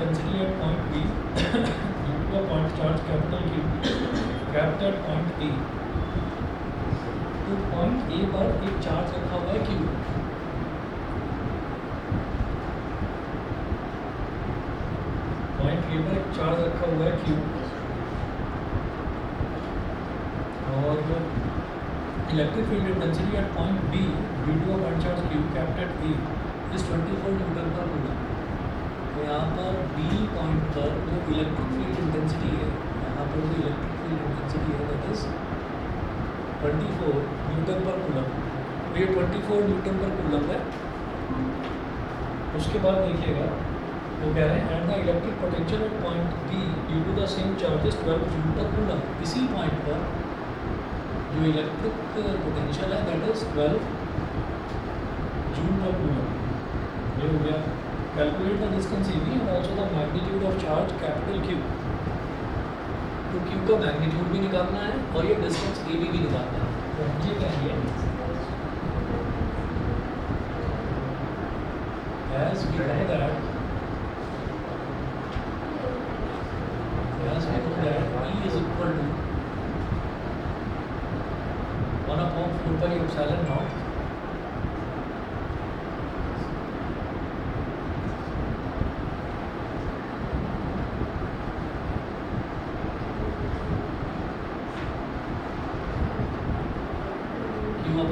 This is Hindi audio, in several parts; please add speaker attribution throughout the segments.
Speaker 1: intensity at point B due to a point charge capital Q kept at point A. तो point A पर एक चार्ज रखा हुआ है Q. point A पर एक चार्ज रखा हुआ है Q और electric field intensity at point B due to a point charge Q kept at A is 24 Newton पर कूलम. तो यहाँ पर B पॉइंट पर जो इलेक्ट्रिक फील्ड इंटेंसिटी है, यहाँ पर जो इलेक्ट्रिक फील्ड इंटेंसिटी है दैट इज 24 न्यूटन पर कूलम. तो ये 24 न्यूटन पर कूलम है. उसके बाद देखिएगा वो कह रहे हैं and the electric potential at point B due to the same charge is 12 joule per coulomb. इसी पॉइंट पर जो इलेक्ट्रिक पोटेंशियल है that is 12 joule per coulomb. ये हो गया. Calculate the distance AB and also the magnitude of charge capital Q. तो Q का मैग्नीट्यूड भी निकालना है और ये डिस्टेंस AB भी निकालना है. तो हम ये कहेंगे as we know that E is equal to 1/4 pi epsilon naught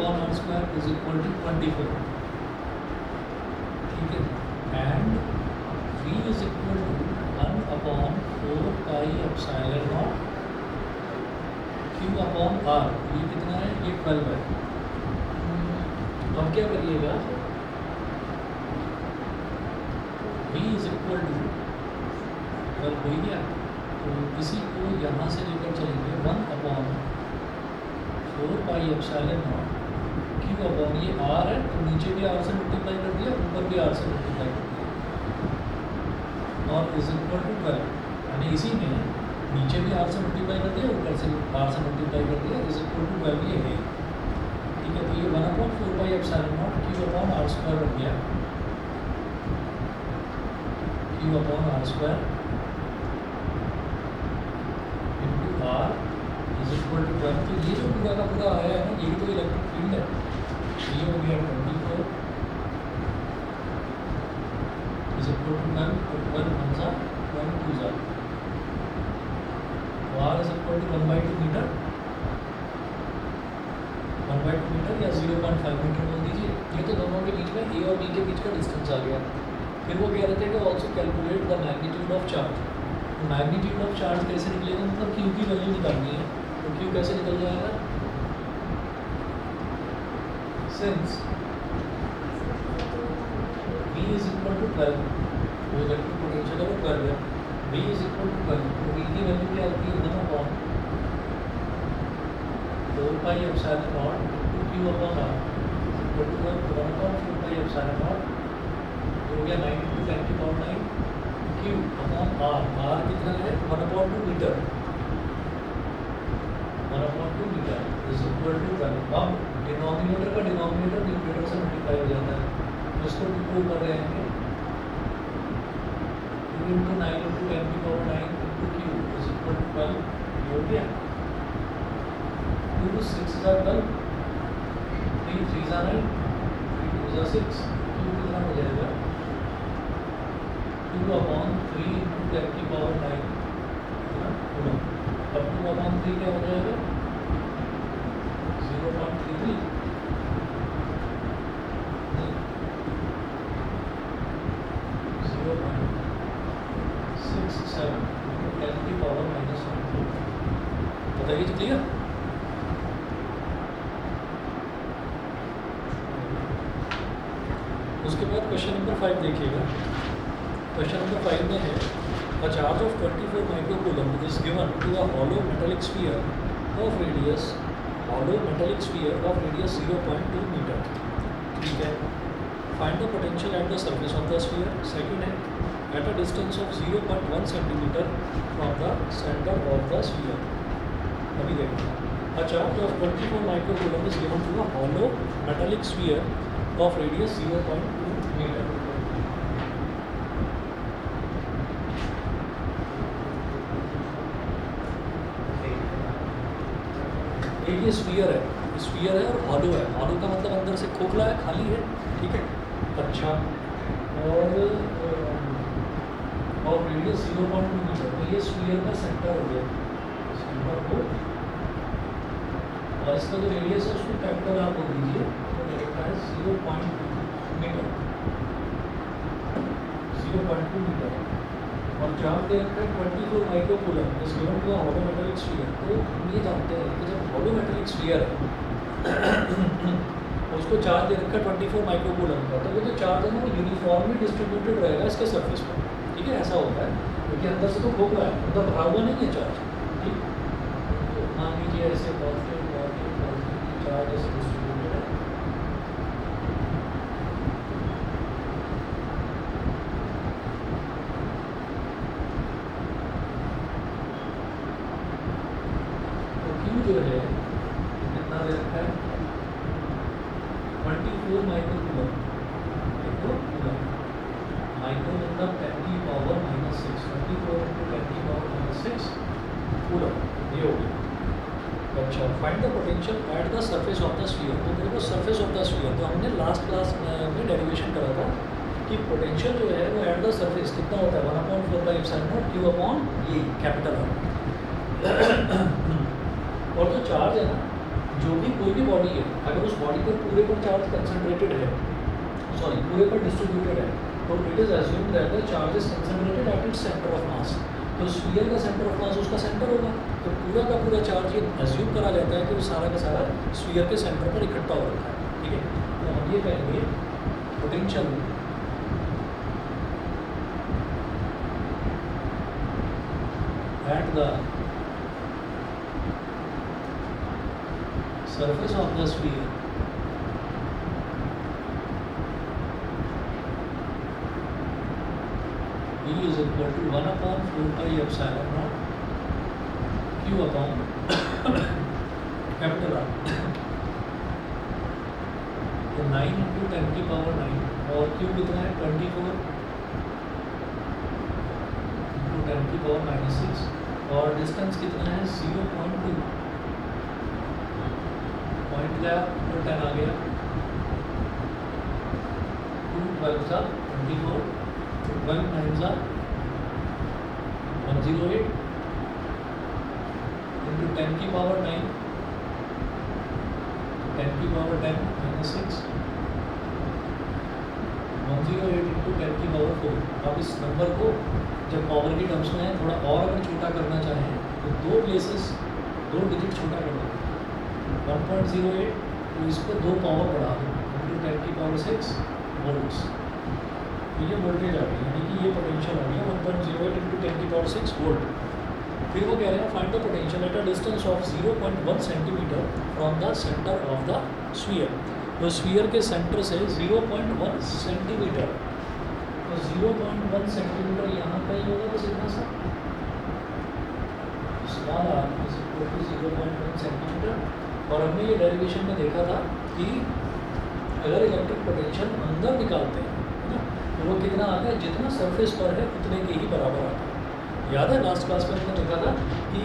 Speaker 1: r square is equal to 24. ठीक है. And V is equal to 1/4 pi epsilon naught Q upon R. ये कितना है? ये 12 है. अब क्या करिएगा, V is equal to 12 हो गया. तो इसी को यहाँ से लेकर चलेंगे 1/4 pi epsilon naught Q upon ये R है. तो नीचे भी R से मल्टीप्लाई कर दिया, ऊपर भी R से मल्टीप्लाई कर दिया और इज इक्वल टू 12. यानी इसी में नीचे भी R से मल्टीप्लाई कर दिया, ऊपर से R से मल्टीप्लाई कर दिया, इज इक्वल टू 12 ये है. ठीक है. तो ये 1/4 pi epsilon naught Q upon R square बन गया. Q upon R square into R is equal to 12. तो ये जो पूरा का पूरा आया है ना, ये तो इलेक्ट्रिक फील्ड है. ये हो गया 24 इज इक्वल टू 12. 12 1 सा 1 2 सा R is equal to 1/2 metre. 1/2 metre या 0.5 मीटर बोल दीजिए. ये तो दोनों के बीच में A और B के बीच का डिस्टेंस आ गया. फिर वो कह रहे थे कि also calculate the magnitude of charge. तो मैग्नीट्यूड ऑफ चार्ज कैसे निकलेगा, मतलब Q की वैल्यू निकालनी है. तो Q कैसे निकल जाएगा, since V is equal to 12, वो इलेक्ट्रिक पोटेंशियल है वो 12 है. V is equal to 12. तो V की वैल्यू क्या होती है, 1/4 pi epsilon naught Q upon R equal to 1/4 pi epsilon naught हो गया 9 × 10⁹ Q अपॉन R. R कितना है, 1/2 metre. 1/2 metre is equal to 12. अब डिनोमिनेटर का डिनोमिनेटर न्यूमरेटर से मल्टीप्लाई हो जाता है. तो इसको 2 कर रहे हैं 2 × 9 × 10⁹ Q इज इक्वल टू 12. हो गया. 2 × 6 = 12, 3 × 3 = 9, 3 × 2 = 6. Q कितना हो जाएगा, 2/3 × 10⁹ कूलम. अब 2/3 क्या हो जाएगा, 0.33. 0.67 10⁻⁻⁴. बताइए तो क्लियर. उसके बाद क्वेश्चन नंबर 5 देखिएगा. क्वेश्चन नंबर 5 में है a charge of 24 microcoulomb is given to a hollow metallic sphere of radius 0.2 meter. ठीक है. Find the potential at the surface of the sphere. Second है at a distance of 0.1 centimeter from the center of the sphere. अभी देखो, a charge of 24 microcoulomb is given to a hollow metallic sphere of radius 0.2 meter. ठीक है, स्फीयर है और हॉलो है। हॉलो का मतलब अंदर से खोखला है, खाली है, ठीक है। अच्छा, और रेडियस 0.2 मीटर, तो ये स्फीयर का सेंटर हो गया, सेंटर को, और इसका जो रेडियस है उसको कैपिटल आप बोल दीजिए, तो लिखा है 0.2 मीटर, 0.2 मीटर, और चार्ज दे रखा है 24 micro coulomb is given to a hollow metallic sphere. तो हम ये जानते हैं कि जब हॉलो मेटालिक स्फीयर है उसको चार्ज दे रखा है 24 माइक्रो कूलम का, तो वो जो चार्ज है ना वो यूनिफॉर्मली डिस्ट्रीब्यूटेड रहेगा इसके सरफेस पर, ठीक है। ऐसा होता है क्योंकि अंदर से तो खोखला है, अंदर भरा हुआ नहीं है चार्ज, ठीक। तो मान लीजिए ऐसे पॉजिटिव पॉजिटिव पॉजिटिव चार्ज ऐसे डिस्ट्रीब्यूटेड है, जो है कितना दे रखा है 24 माइक्रो कूलम, माइक्रो मतलब 10 की पावर -6, 24 into 10 की पावर -6 कूलम, ये हो गया। अच्छा, find the potential at the surface of the sphere. तो मेरे को सरफेस ऑफ द स्फीयर, तो हमने लास्ट क्लास में डेरिवेशन करा था कि पोटेंशियल जो है वो एट द सरफेस कितना होता है 1/4 Q अपॉन ये कैपिटल R। और जो चार्ज है ना, जो भी कोई भी बॉडी है, अगर उस बॉडी पर पूरे पर चार्ज कंसंट्रेटेड है, सॉरी पूरे पर डिस्ट्रीब्यूटेड है, तो it is assumed that the charge is concentrated at its centre of mass. तो स्फीयर का सेंटर ऑफ मास उसका सेंटर होगा, तो पूरा का पूरा चार्ज ये अज्यूम करा जाता है कि वो सारा का सारा स्फीयर के सेंटर पर इकट्ठा हो रखा है, ठीक है। तो हम ये कहेंगे potential at the surface of the sphere V is equal to 1/4πε0 Q upon capital R। तो 9 into 10 की पावर 9, और Q कितना है 24 into 10 की पावर -6, और डिस्टेंस कितना है 0.2, पॉइंट गया तो 10 आ गया, 2 12 सा 24, 12 9 सा 108 into 10 की पावर 9, 10 की पावर 10 -6, 108 into 10 की पावर 4। अब इस नंबर को जब पावर की टर्म्स में है थोड़ा और अगर छोटा करना चाहें तो दो प्लेसेस, 2 डिजिट छोटा कर दो, 1.08, तो इसको 2 पावर बढ़ा दो इंटू 10 की पावर 6 वोल्ट्स, तो ये वोल्टेज आ गई, यानी कि ये पोटेंशियल आ गया 1.08 इंटू 10 की पावर 6 वोल्ट। फिर वो कह रहे हैं find the potential at a distance of 0.1 centimetre from the centre of the sphere. तो स्फीयर के सेंटर से 0.1 सेंटीमीटर, तो 0.1 सेंटीमीटर यहाँ पे ही होगा, बस इतना सा small R is equal to 0.1 centimetre. और हमने ये डेरिवेशन में देखा था कि अगर इलेक्ट्रिक पोटेंशियल अंदर निकालते हैं ना, तो वो कितना आता है, जितना सरफेस पर है उतने के ही बराबर आता है। याद है लास्ट क्लास में हमने देखा था कि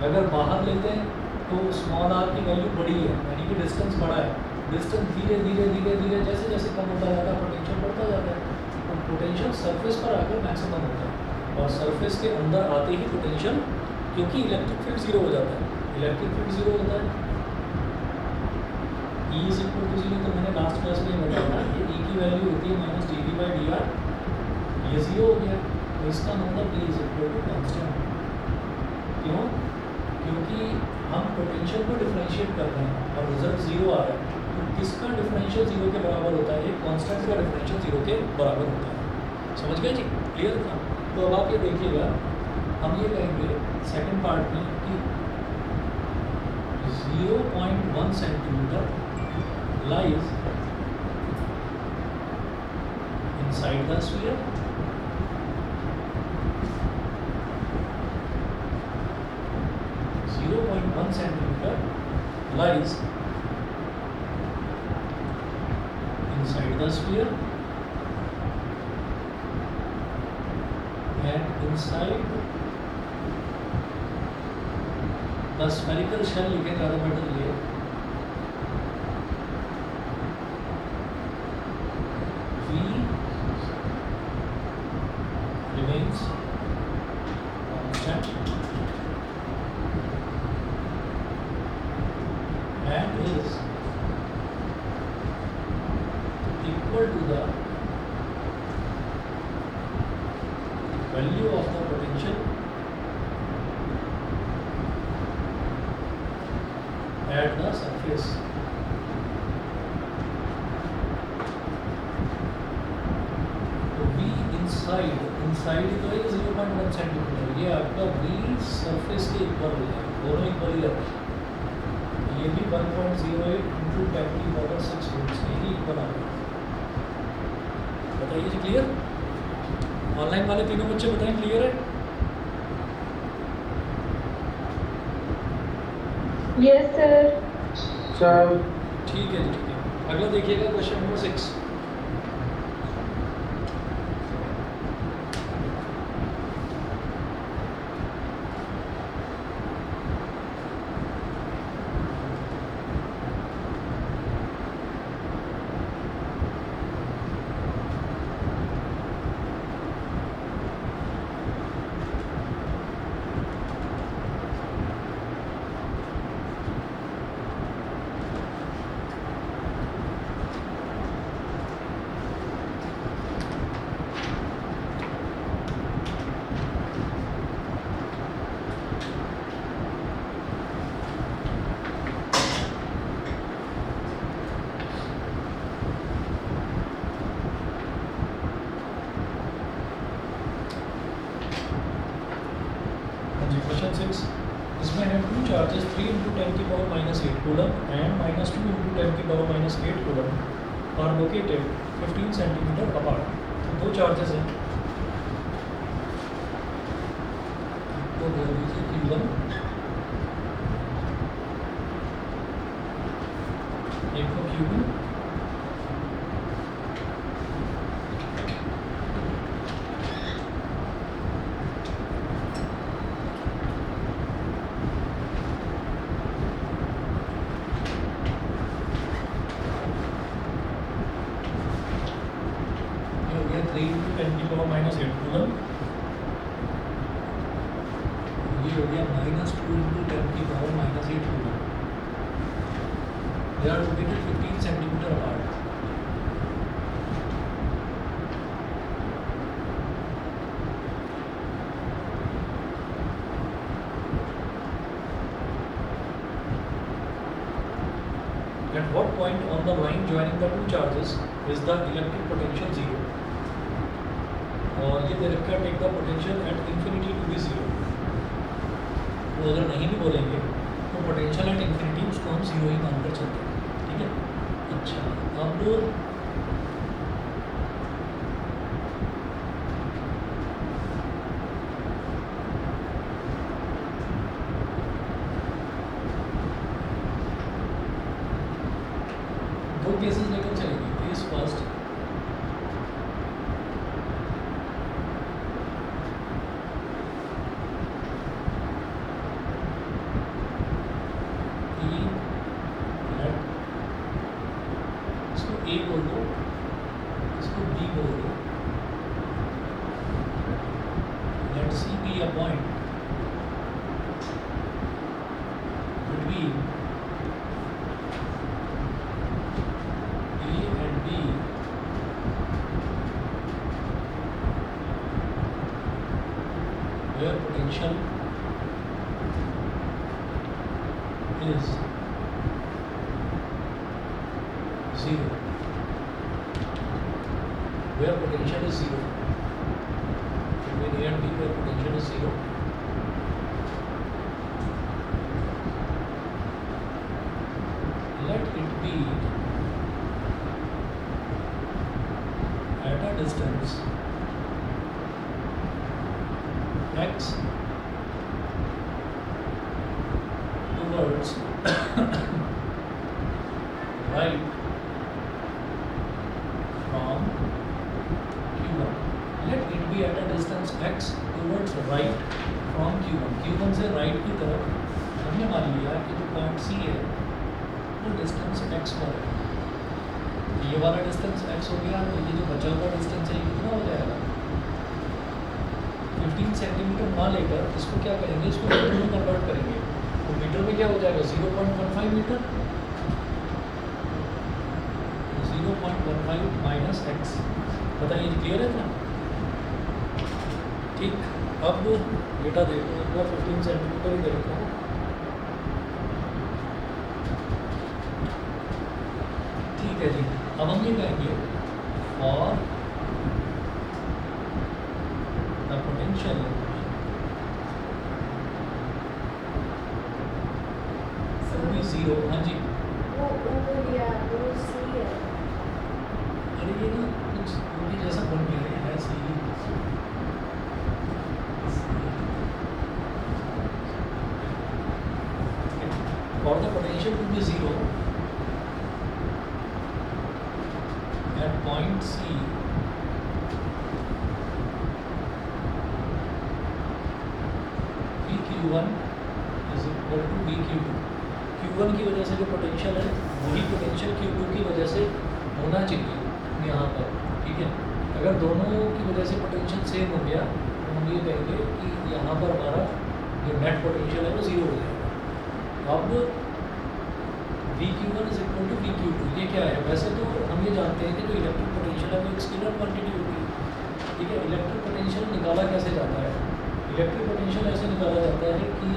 Speaker 1: अगर बाहर लेते हैं तो स्मॉल आर की वैल्यू बड़ी है, यानी कि डिस्टेंस बड़ा है, डिस्टेंस धीरे धीरे धीरे धीरे जैसे जैसे कम होता जाता है पोटेंशियल बढ़ता जाता है, तो पोटेंशियल सरफेस पर आकर मैक्सिमम होता है, और सरफेस के अंदर आते ही पोटेंशियल, क्योंकि इलेक्ट्रिक फील्ड जीरो हो जाता है, इलेक्ट्रिक फील्ड जीरो होता है, E इज इक्वल टू 0, तो मैंने लास्ट क्लास में बताया था ये E की वैल्यू होती है -dV/dr, ये 0 हो गया, तो इसका मतलब E is equal to constant. क्यों? क्योंकि हम पोटेंशियल को डिफरेंशिएट कर रहे हैं और रिजल्ट 0 आ रहा है, तो किसका डिफरेंशियल 0 के बराबर होता है, एक कांस्टेंट का डिफरेंशियल 0 के बराबर होता है। समझ गए जी, क्लियर था? तो अब आप ये देखिएगा, हम ये कहेंगे सेकंड पार्ट में कि 0.1 centimetre lies inside the sphere, centimeter lies inside the sphere, and inside spherical shell लिखे ज़्यादा बेटर ये V remains constant and is equal to the value of the potential at the surface. तो V inside तो है 0.1 सेंटीमीटर, ये आपका V सरफेस के इक्वल हो जाएगा, दोनों इक्वल ही रहते हैं। ये भी 1.08 इंटू 10⁶ वोल्ट्स के ही इक्वल आ गया। बताइए जी, क्लियर? ऑनलाइन वाले तीनों बच्चे बताएं क्लियर है?
Speaker 2: Yes sir.
Speaker 3: सर
Speaker 1: ठीक है जी, ठीक है। अगला देखिएगा क्वेश्चन नंबर 6। क्वेश्चन 6, इसमें है two charges 3 × 10⁻⁸ coulomb and -2 × 10⁻⁸ coulomb are located 15 centimetres apart. दो चार्जेस हैं, तो बोल दीजिए Q1, एक को Q2, ये हो गया 3 × 10⁻⁸ कूलम, ये हो गया -2 × 10⁻⁸ coulomb. They are located 15 centimetre apart. At what point on the line joining the two charges is the electric potential 0? और ये दे रखा है take the potential at infinity to be 0। वो अगर नहीं भी बोलेंगे तो पोटेंशियल एट इंफिनिटी उसको हम 0 ही मानकर चलते हैं, ठीक है? अच्छा, अब दो केसेस लेकर चलेंगे। केस फर्स्ट, इसको ए बोल दो, इसको बी बोल दो। Let C be a point between A and B where potential is 0. Where potential is 0. Between A and B where potential is 0. Let it be at a distance x towards right from Q1. Let it be at a distance x towards right from Q1. Q1 से right की तरफ हमने मान लिया कि जो पॉइंट सी है वो डिस्टेंस x पर है, ये वाला डिस्टेंस x हो गया, तो ये जो बचा हुआ डिस्टेंस है ये कितना हो जाएगा 15 सेंटीमीटर ना लेकर इसको क्या करेंगे, इसको मीटर में कन्वर्ट करेंगे, तो मीटर में क्या हो जाएगा 0.15 मीटर, 0.15 माइनस एक्स। बताइए क्लियर है ना? ठीक, अब बेटा देखो एक बार 15 सेंटीमीटर ही देखो, ठीक है जी। अब हम ये कहेंगे फॉर द पोटेंशियल जीरो। हाँ जी, अरे ये ना कुछ उनकी जैसा बन गया है सी for the potential to be zero at point C VQ1 is equal to VQ2। Q1 की वजह से जो पोटेंशियल है वही पोटेंशियल Q2 की वजह से होना चाहिए यहाँ पर, ठीक है। अगर दोनों की वजह से पोटेंशियल सेम हो गया तो हम ये कहेंगे कि यहाँ पर हमारा जो नेट पोटेंशियल है वो ज़ीरो हो जाएगा। अब VQ1 is equal to VQ2, ये क्या है? वैसे तो हम ये जानते हैं कि जो इलेक्ट्रिक पोटेंशियल है वो एक स्केलर क्वांटिटी होगी, ठीक है। इलेक्ट्रिक पोटेंशियल निकाला कैसे जाता है? इलेक्ट्रिक पोटेंशियल ऐसे निकाला जाता है कि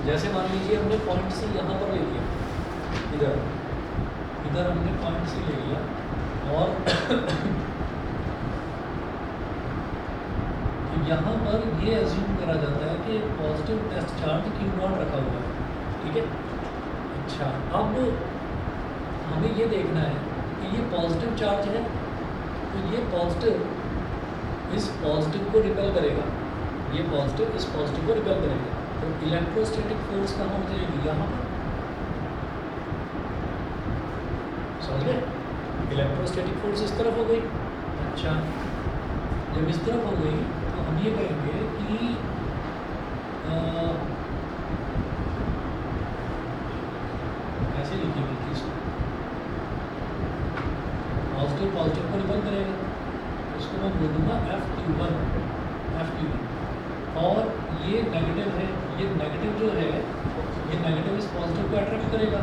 Speaker 1: जैसे मान लीजिए हमने पॉइंट सी यहाँ पर ले लिया, इधर हमने पॉइंट सी ले लिया और यहाँ पर ये एज्यूम करा जाता है कि पॉजिटिव टेस्ट चार्ज Q0 रखा हुआ है, ठीक है। अच्छा, अब हमें ये देखना है कि ये पॉजिटिव चार्ज है, तो ये पॉजिटिव इस पॉजिटिव को रिपेल करेगा, ये पॉजिटिव इस पॉजिटिव को रिपेल करेगा, तो इलेक्ट्रोस्टैटिक फोर्स कहाँ हो जाएगी? यहाँ पर, समझ गए? इलेक्ट्रोस्टैटिक फोर्स इस तरफ हो गई। अच्छा, जब इस तरफ हो गई तो हम ये कहेंगे कि ऐसे लिखेंगे कि इसको पॉजिटिव पॉजिटिव को रिपेल करेगा, इसको मैं बोल दूँगा FQ1, और ये नेगेटिव है, ये नेगेटिव जो है ये नेगेटिव इस पॉजिटिव को अट्रैक्ट करेगा,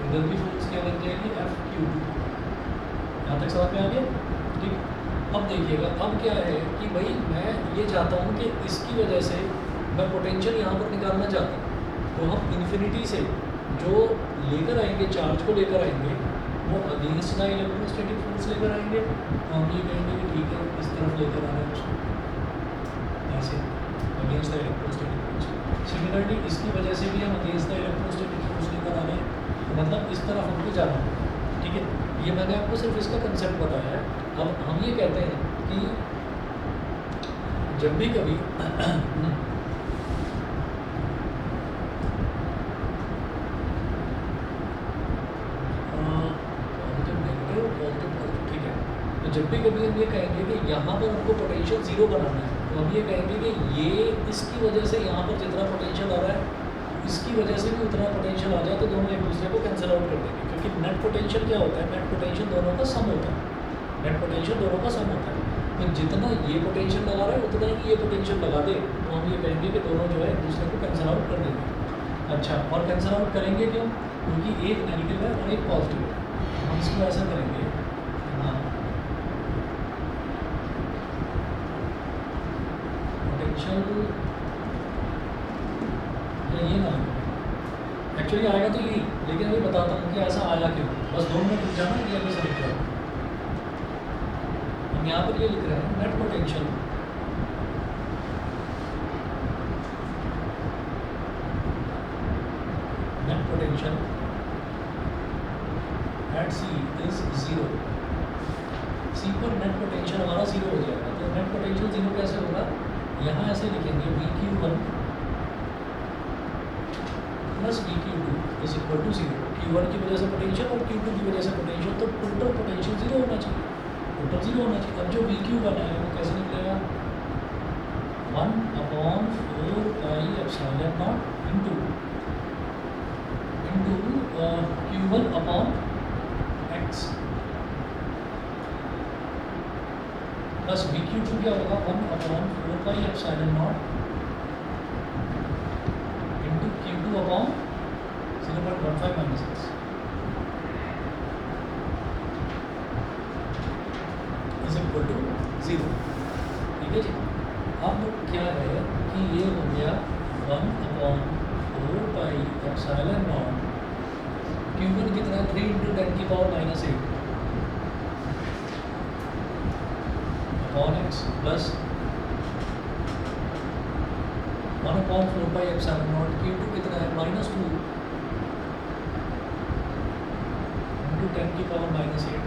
Speaker 1: इधर भी फोर्स क्या लग जाएगी FQ2। यहाँ तक समझ में आ गया? ठीक। अब देखिएगा, अब क्या है कि भाई मैं ये चाहता हूँ कि इसकी वजह से मैं पोटेंशियल यहाँ पर निकालना चाहता हूँ, तो हम इन्फिनिटी से जो लेकर आएंगे, चार्ज को लेकर आएंगे, वो अगेंस्ट द इलेक्ट्रोस्टैटिक फोर्स लेकर आएंगे, तो हम ये कहेंगे कि ठीक है इस तरफ लेकर आना है उसको, ऐसे against the electrostatic force. Similarly इसकी वजह से भी हम अगेंस्ट द इलेक्ट्रोस्टैटिक फोर्स लेकर आ रहे हैं, तो मतलब इस तरफ हमको जाना है, ठीक है। ये मैंने आपको सिर्फ इसका कंसेप्ट बताया है। अब हम ये कहते हैं कि जब भी कभी ठीक है, तो जब भी कभी हम ये कहेंगे कि यहाँ पर हमको पोटेंशियल ज़ीरो बनाना है, तो हम ये कहेंगे कि ये इसकी वजह से यहाँ पर जितना पोटेंशियल आ रहा है इसकी वजह से भी उतना पोटेंशियल आ जाए, तो दोनों एक दूसरे को कैंसिल आउट कर देंगे, क्योंकि नेट पोटेंशियल क्या होता है? नेट पोटेंशियल दोनों का सम होता है, नेट पोटेंशियल दोनों का सम होता है। तो जितना ये पोटेंशियल लगा रहा है उतना ही ये पोटेंशियल लगा दे, तो हम ये कहेंगे कि दोनों जो है एक दूसरे को कैंसिल आउट कर देंगे। अच्छा, और कैंसिल आउट करेंगे क्यों? क्योंकि एक नेगेटिव है और एक पॉजिटिव है। हम इसको ऐसा करेंगे, हाँ, पोटेंशियल ये ना एक्चुअली आएगा तो यही, लेकिन अभी बताता हूँ कि ऐसा आया क्यों। बस 2 मिनट रुक जाना, ये अभी समझ जाओ। हम यहाँ पर ये लिख रहे हैं net potential at C is 0। C पर नेट पोटेंशियल हमारा 0 हो जाएगा, तो नेट पोटेंशियल 0 कैसे होगा? यहाँ ऐसे लिखेंगे VQ1 plus VQ2 is equal to 0। Q1 की वजह से पोटेंशियल और Q2 की वजह से पोटेंशियल, तो टोटल पोटेंशियल 0 होना चाहिए, टोटल 0 होना चाहिए। अब जो VQ1 है वो कैसे निकलेगा? 1/4 by epsilon naught into q1 upon x plus vq2 क्या होगा 1 upon 4 by epsilon naught into q2 upon 0.15 minus x is equal to 0। ठीक है जी। अब क्या है कि ये हो गया 1 upon 4 pi epsilon not q1 कितना है 3 इंटू 10 की power minus 8 upon x plus 1 upon 4 pi epsilon naught q2 कितना है माइनस 2 इंटू 10 की power minus 8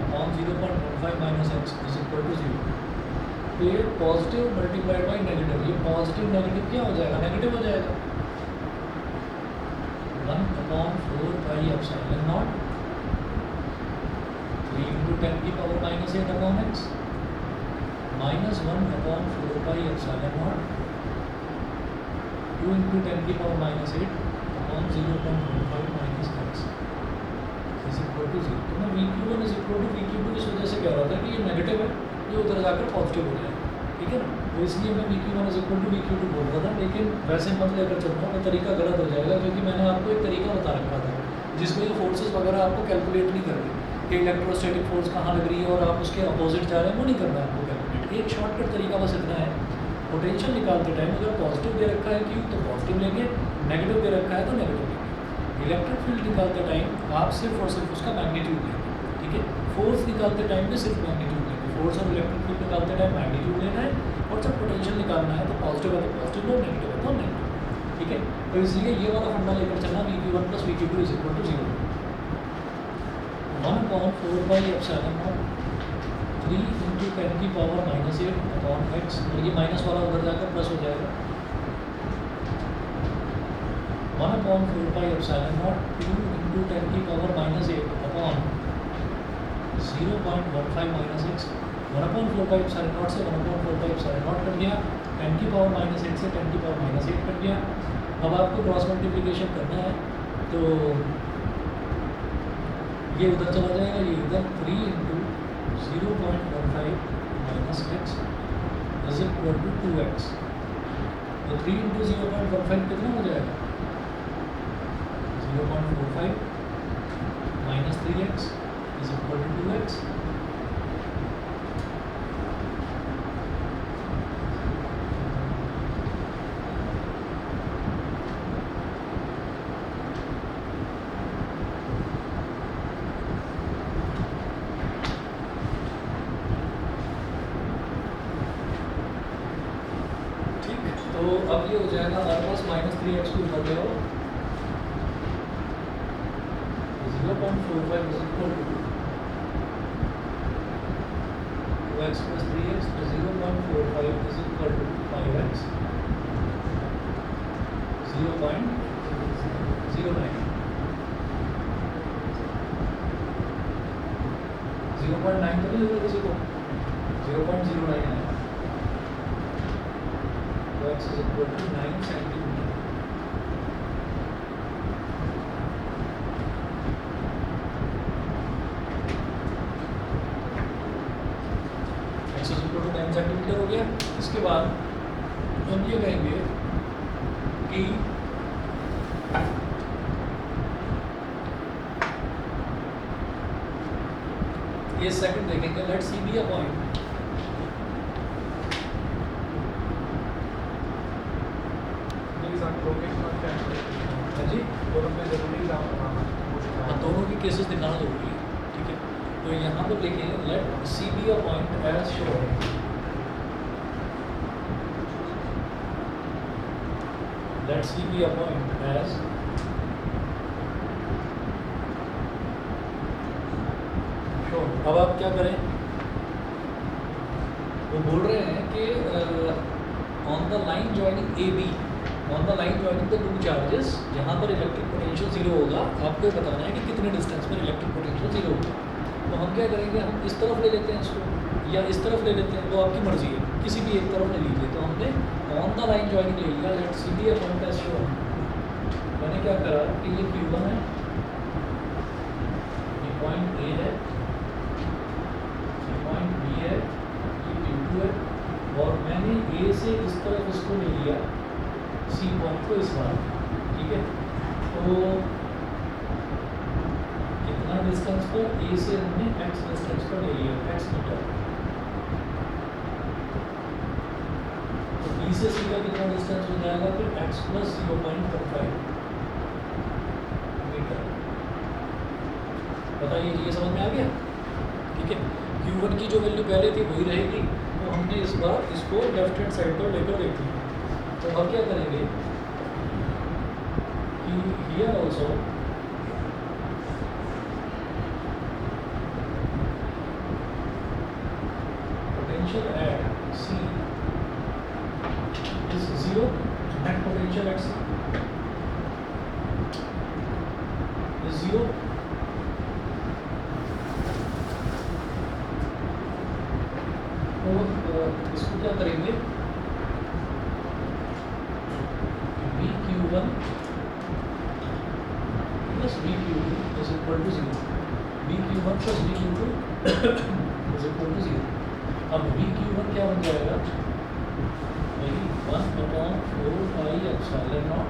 Speaker 1: upon 0.15 minus x is equal to 0। तो ये पॉजिटिव मल्टीप्लाइड बाई नेगेटिव, ये पॉजिटिव नेगेटिव क्या हो जाएगा नेगेटिव हो जाएगा 1 upon 4 pi epsilon naught 3 into 10 की power minus 8 upon x minus 1 upon 4 pi epsilon naught 2 into 10 की power minus 8 upon 0.15 minus x is equal to 0। तो मैं vq1 is equal to vq2 इस वजह से कह रहा था कि ये नेगेटिव है, ये उधर जाकर पॉजिटिव हो जाएगा। ठीक है ना, तो इसलिए मैं vq1 is equal to vq2 बोल रहा था, लेकिन वैसे मत लेकर चलता हूँ, वो तरीका गलत हो जाएगा क्योंकि मैंने आपको एक तरीका बता रखा था जिसमें ये फोर्सेस वगैरह आपको कैलकुलेट नहीं करनी कि इलेक्ट्रोस्टैटिक फोर्स कहाँ लग रही है और आप उसके अपोजिट जा रहे हैं, वो नहीं करना है आपको कैलकुलेट। एक शॉर्टकट तरीका बस इतना है, पोटेंशियल निकालते टाइम अगर पॉजिटिव दे रखा है क्यू तो पॉजिटिव लेंगे, नेगेटिव दे रखा है तो नेगेटिव लेंगे। इलेक्ट्रिक फील्ड निकालते टाइम आप सिर्फ और सिर्फ उसका मैग्नीट्यूड लेंगे। ठीक है, फोर्स निकालते टाइम भी सिर्फ मैग्नीट्यूड लेंगे, फोर्स और इलेक्ट्रिक फील्ड निकालते टाइम मैग्नीट्यूड लेना है, और जब पोटेंशियल निकालना है तो पॉजिटिव है तो पॉजिटिव लो, नेगेटिव है तो नेगेटिव। ठीक है, तो इसलिए ये वाला फंडा लेकर चलना vq1 plus vq2 is equal to 0। 1 upon 4 by epsilon naught 3 into 10 की पावर माइनस 8 अपॉन x, और ये माइनस वाला उधर जाकर प्लस हो जाएगा 1 upon 4 pi epsilon naught 2 into 10 की power minus 8 upon 0.15 minus x। 1 upon 4 pi epsilon not से 1 upon 4 pi epsilon not cut गया, 10 की पावर माइनस 8 से 10 की पावर माइनस 8 कट गया। अब आपको क्रॉस मल्टीप्लिकेशन करना है तो ये उधर चला जाएगा, ये इधर 3 into 0.15 minus x is equal to 2x। तो 3 इंटू 0.15 कितना हो जाएगा 0.45 minus 3x is equal to 2x। तो अब ये हो जाएगा हमारे पास माइनस 3x को ऊपर ले आओ 0.45 is equal to 2x plus 3x plus 0.45 is equal to 5x 0.09 0.9 तो नहीं होगा किसी को 0.09 है, तो x is equal to 9 centimetre. Centimetre हो गया। इसके बाद हम ये कहेंगे कि ये सेकंड देखेंगे, let's C be a point. हाँ जी, दोनों की केसेस दिखाना जरूरी है। ठीक है, तो यहाँ पर देखें let C be a point as shown. Let C be a point as shown। अब आप क्या करें, वो बोल रहे हैं कि on the line joining A B, on the line joining the two charges, जहाँ पर इलेक्ट्रिक पोटेंशियल जीरो होगा, आपको बताना है कि कितने डिस्टेंस पर इलेक्ट्रिक पोटेंशियल जीरो होगा। तो हम क्या करेंगे, हम इस तरफ ले लेते हैं इसको या इस तरफ ले लेते हैं, तो आपकी मर्जी है किसी भी एक तरफ ले लीजिए। तो हमने ऑन द लाइन ज्वाइनिंग ले लिया, let C be a point as shown. मैंने क्या करा कि ये Q1 है, ये पॉइंट ए है, ये पॉइंट बी है, ये Q2 है, और मैंने ए से इस तरफ इसको ले लिया सी पॉइंट को इस बार, ठीक है। तो कितना डिस्टेंस पर, ए से हमने x डिस्टेंस पर ले लिया, x मीटर। तो बी से सी का कितना डिस्टेंस हो जाएगा फिर x प्लस 0.15 मीटर। बताइए ये समझ में आ गया, ठीक है। Q1 की जो वैल्यू पहले थी वही रहेगी, तो हमने इस बार इसको लेफ्ट हैंड साइड पर लेकर देखी। तो अब क्या करेंगे कि here also potential at C is 0, net potential at C is 0। तो इसको क्या करेंगे, VQ1 plus VQ2 is equal to 0, VQ1 plus VQ2 is equal to 0। अब VQ1 क्या बन जाएगा, वही 1/4 पाई एप्सिलॉन नॉट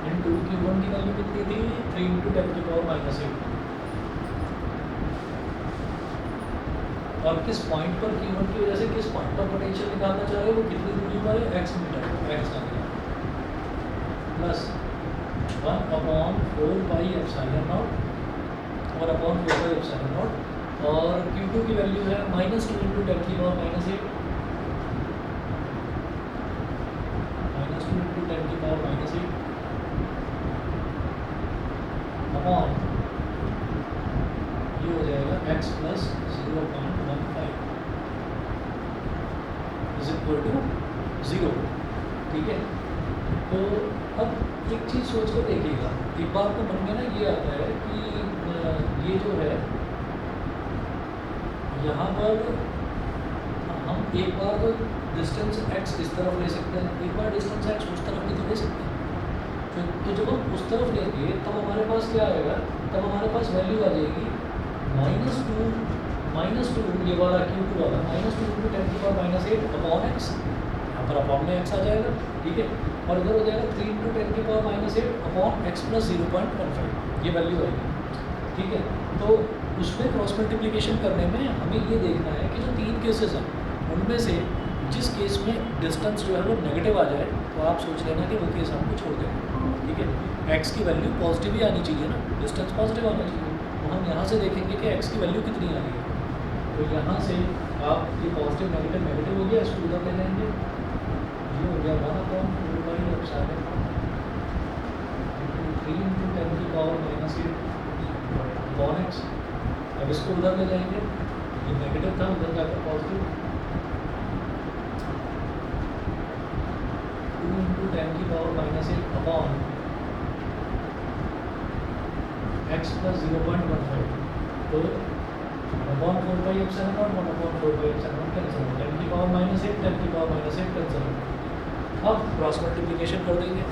Speaker 1: इनटू Q1 की वैल्यू कितनी थी, 3 × 10⁻⁸। और किस पॉइंट पर Q1 की वजह से किस पॉइंट पर पोटेंशियल निकालना चाह रहे हो, वो कितनी दूरी पर है, x मीटर, x आ गया, प्लस 1/4 पाई एप्सिलॉन नॉट और अपॉन 4 पाई एप्सिलॉन नॉट, और Q2 की वैल्यू है -2 × 10⁻⁸, -2 × 10⁻⁸ अपॉन ये हो जाएगा x plus 0.15 is equal to 0, ठीक है। तो अब एक चीज़ सोच कर देखिएगा, एक बार तो मन में ना ये आता है कि ये जो है यहाँ पर हम एक बार तो डिस्टेंस x इस तरफ ले सकते हैं, एक बार डिस्टेंस x उस तरफ भी तो ले सकते हैं। तो जब हम उस तरफ लेंगे तब हमारे पास क्या आएगा, तब हमारे पास वैल्यू आ जाएगी -2 ये वाला Q2 वाला -2 × 10⁻⁸ अपॉन x, यहाँ पर अपॉन में x आ जाएगा, ठीक है। और इधर हो जाएगा 3 × 10⁻⁸ अपॉन x प्लस 0.15, ये वैल्यू आएगी, ठीक है। तो उसमें क्रॉस मल्टीप्लिकेशन करने में हमें ये देखना है कि जो 3 केसेस हैं उनमें से जिस केस में डिस्टेंस जो है वो नेगेटिव आ जाए, तो आप सोच लेना कि वो केस हमको छोड़ देंगे, ठीक है। x की वैल्यू पॉजिटिव ही आनी चाहिए ना, डिस्टेंस पॉजिटिव आना चाहिए। तो हम यहाँ से देखेंगे कि x की वैल्यू कितनी आ रही है। तो यहाँ से आप ये पॉजिटिव नेगेटिव हो गया, इसको उधर ले लेंगे, ये हो गया 1/4 पाई एप्सिलॉन नॉट 3 × 10⁻⁸ अपॉन x। अब इसको उधर ले जाएंगे, ये नेगेटिव था उधर जाकर पॉजिटिव, 2 × 10⁻⁸ अपॉन x प्लस 0.15। तो 1/4 पाई epsilon not 1/4 pi epsilon not cancel, 10⁻⁸ 10⁻⁸ cancel. अब क्रॉस मल्टीप्लिकेशन कर देंगे,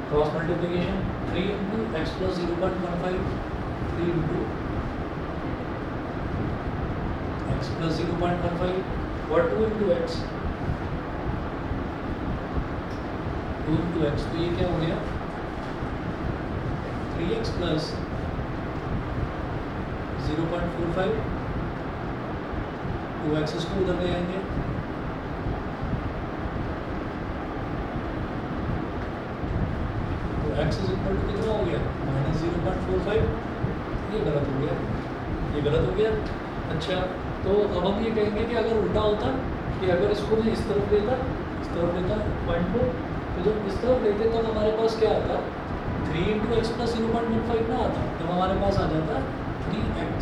Speaker 1: cross multiplication 3 × x plus 0.15, 3 × x plus 0.15 और 2 × x, 2 × x, तो ये क्या हो गया 3x प्लस 0.45, 2x इसको उधर ले आएंगे, x इज इक्वल टू कितना हो गया -0.45, ये गलत हो गया, ये गलत हो गया। अच्छा, तो अब हम ये कहेंगे कि अगर उल्टा होता कि अगर इसको मैं इस तरफ लेता पॉइंट को, तो जब इस तरफ लेते तब हमारे पास क्या आता, 3 × x प्लस 0.15 ना आता, तब हमारे पास आ जाता 3x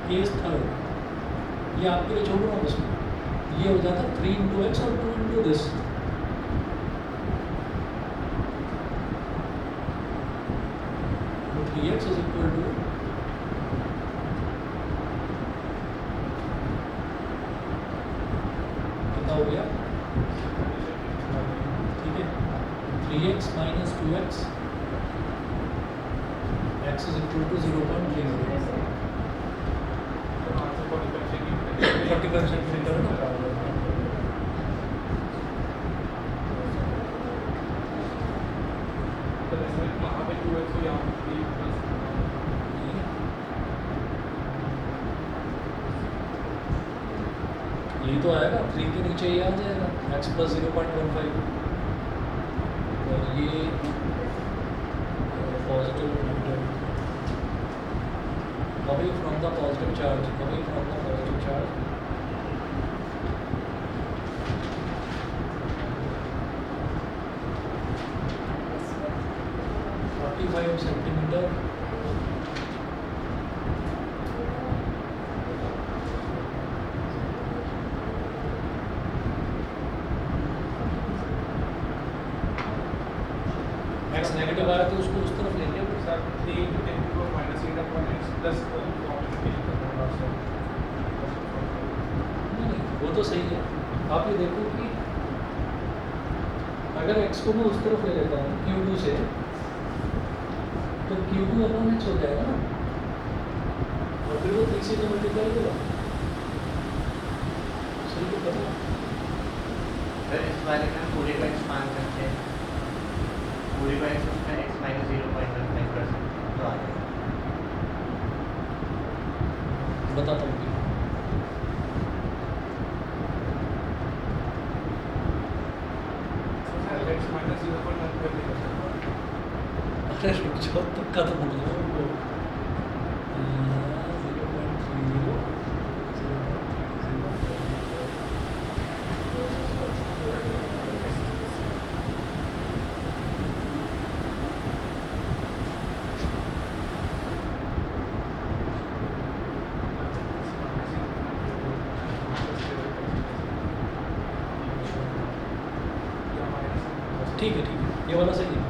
Speaker 1: ए इज थर्ड, ये आपके लिए छोड़ रहा हूँ उसमें, ये हो जाता 3 into x और 2 into दिस। तो 3x इज इक्वल टू कितना हो गया, ठीक है, 3x minus 2x, x is equal to 0.30, 45 centimetre है ना। ये तो आएगा 3 के नीचे ये आ जाएगा x प्लस 0.15, और ये positive away from the positive charge, away from the positive charge, centimetre, x negative आ रहा है तो उसको उस तरफ लेंगे। नहीं, वो तो सही है। आप ये देखो कि अगर x को मैं उस तरफ ले लेता हूँ Q2 से, तो Q2 अपॉन x हो जाएगा ना, और फिर वो 3 से मल्टीप्लाई होगा। सही तो पता
Speaker 2: सर इस वाले में पूरे का x मान सकते हैं, पूरे का x उसमें x माइनस 0.15% तो आ जाएगा।
Speaker 1: बताता हूँ। अरे रुक जाओ, तुक्का तो बोल रहा हूँ। 0.30, ठीक है, ये वाला सही है।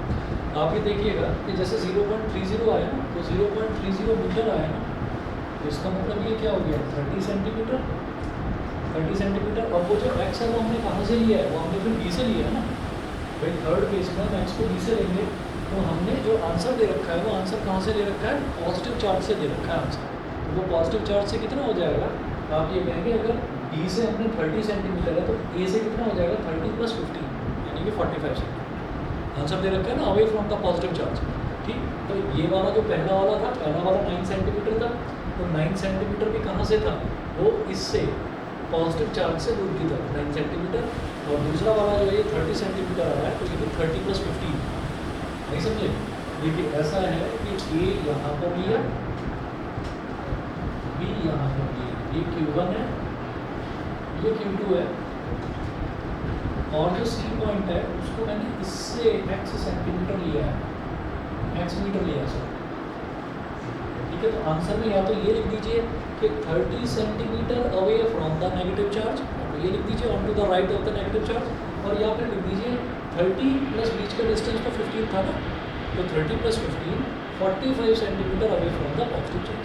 Speaker 1: आप ये देखिएगा कि जैसे 0.30 आया ना, तो 0.30 मीटर आया ना, तो इसका मतलब ये क्या हो गया, 30 सेंटीमीटर, 30 सेंटीमीटर। अब वो जो x है वो हमने कहाँ से लिया है, वो हमने फिर b से लिया है ना भाई। थर्ड केस में हम x को b से लेंगे, तो हमने जो आंसर दे रखा है वो आंसर कहाँ से ले रखा है, पॉजिटिव चार्ज से दे रखा है आंसर। तो वो पॉजिटिव चार्ज से कितना हो जाएगा, आप ये कहेंगे अगर b से हमने 30 सेंटीमीटर है तो a से कितना हो जाएगा, 30 + 15 यानी कि 45 सेंटीमीटर आंसर दे रखा है ना, away from the positive charge. ठीक, तो ये वाला जो पहला वाला था, पहला वाला 9 सेंटीमीटर था, तो 9 सेंटीमीटर भी कहाँ से था, वो इससे पॉजिटिव चार्ज से दूर की तरफ 9 सेंटीमीटर, और दूसरा वाला जो है ये 30 सेंटीमीटर आ रहा है, तो ये भी 30 + 15, नहीं समझे। देखिए ऐसा है कि ए यहाँ पर लिया, बी यहाँ पर लिया, ये Q1 है, ये Q2 है, और जो सी पॉइंट है उसको मैंने इससे x सेंटीमीटर लिया है, x मीटर लिया सर। ठीक है, तो आंसर में या तो ये लिख दीजिए कि 30 centimetres away from the negative charge, तो ये लिख दीजिए on to the right of the negative charge, और या फिर लिख दीजिए 30 प्लस बीच का डिस्टेंस तो 15 था ना, तो 30 + 15 45 centimetre away from the positive charge.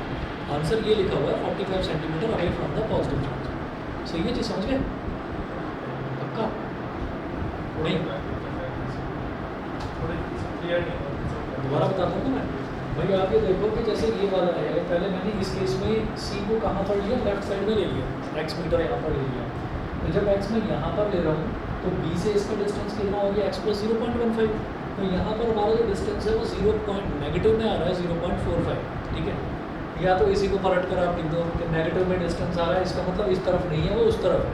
Speaker 1: Answer ये लिखा हुआ है 45 centimetre away from the positive charge. सही है जी, समझ गए पक्का? नहीं दोबारा बताता हूँ मैं भाई। आप ये देखो कि जैसे ये वाला है, पहले मैंने इस केस में सी को कहाँ पर लिया, लेफ्ट साइड में ले लिया, x मीटर यहाँ पर ले लिया। तो जब x मैं यहाँ पर ले रहा हूँ तो b से इसका डिस्टेंस कितना हो गया, x + 0.15, तो यहाँ पर हमारा जो डिस्टेंस है वो नेगेटिव में आ रहा है 0.45। ठीक है, या तो इसी को पलट कर आप लिख दो कि नेगेटिव में डिस्टेंस आ रहा है, इसका मतलब इस तरफ नहीं है, वो उस तरफ है,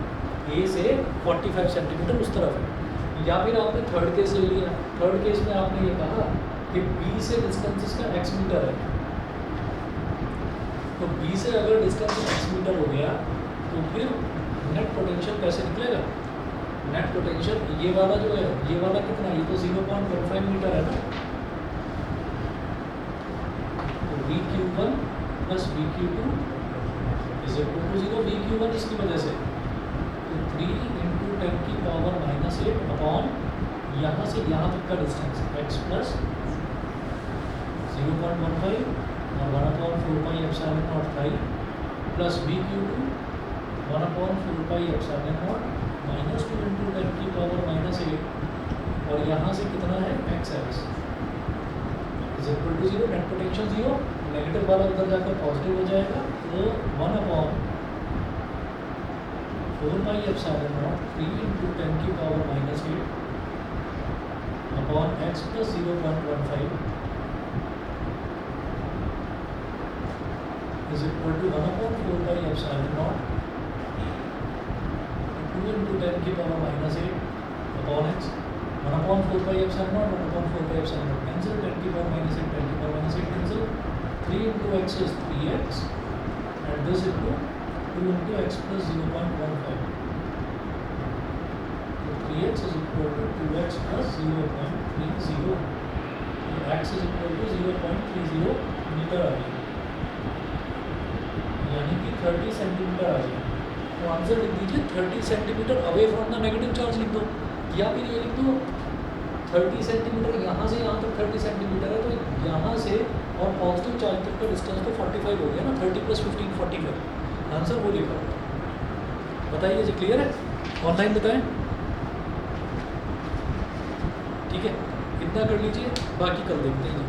Speaker 1: a से 45 सेंटीमीटर उस तरफ है। या फिर आपने थर्ड केस ले लिया, थर्ड केस में आपने ये कहा कि b से डिस्टेंस इसका x मीटर है, तो b से अगर डिस्टेंस x मीटर हो गया तो फिर नेट पोटेंशियल कैसे निकलेगा, नेट पोटेंशियल ये वाला जो है, ये वाला कितना, ये तो 0.15 मीटर है ना, तो VQ1 + VQ2 is equal to 0 v q1 इसकी वजह से, तो 3 इंटू 10 की पावर -8 अपॉन यहाँ से यहाँ तक का डिस्टेंस x प्लस 0.15 और 1/4π/0 plus v q2 1/4π/0 minus 2 into 10 की पावर -8 और यहाँ से कितना है xx is equal to 0, net potential 0, negative वाला उधर जाकर पॉजिटिव हो जाएगा, तो 1/4π/0 3 इंटू 10 की power -8 upon x plus 0.15 is equal to 1/4π/0 2 into 10 की पावर -8 upon x 1/4π/0 1/4π/0 cancel, 10 की पावर -8 10 की power -8 cancel, 3 into x is 3x and this into 2 into x plus 0.15, so 3x is equal to 2x plus 0.30, x is equal to 0.30 metre आ गया, यानी कि 30 सेंटीमीटर आ गया। तो आंसर लिख दीजिए 30 centimetres away from the negative charge लिख दो, या फिर ये लिख दो 30 सेंटीमीटर यहाँ से यहाँ तक 30 सेंटीमीटर है, तो यहाँ से और पॉजिटिव चार्ज तक का डिस्टेंस तो 45 हो गया ना, 30 + 15 45, आंसर वो लिखा। बताइए जी, क्लियर है? ऑनलाइन बताएं, ठीक है, इतना कर लीजिए, बाकी कल देखते हैं जी।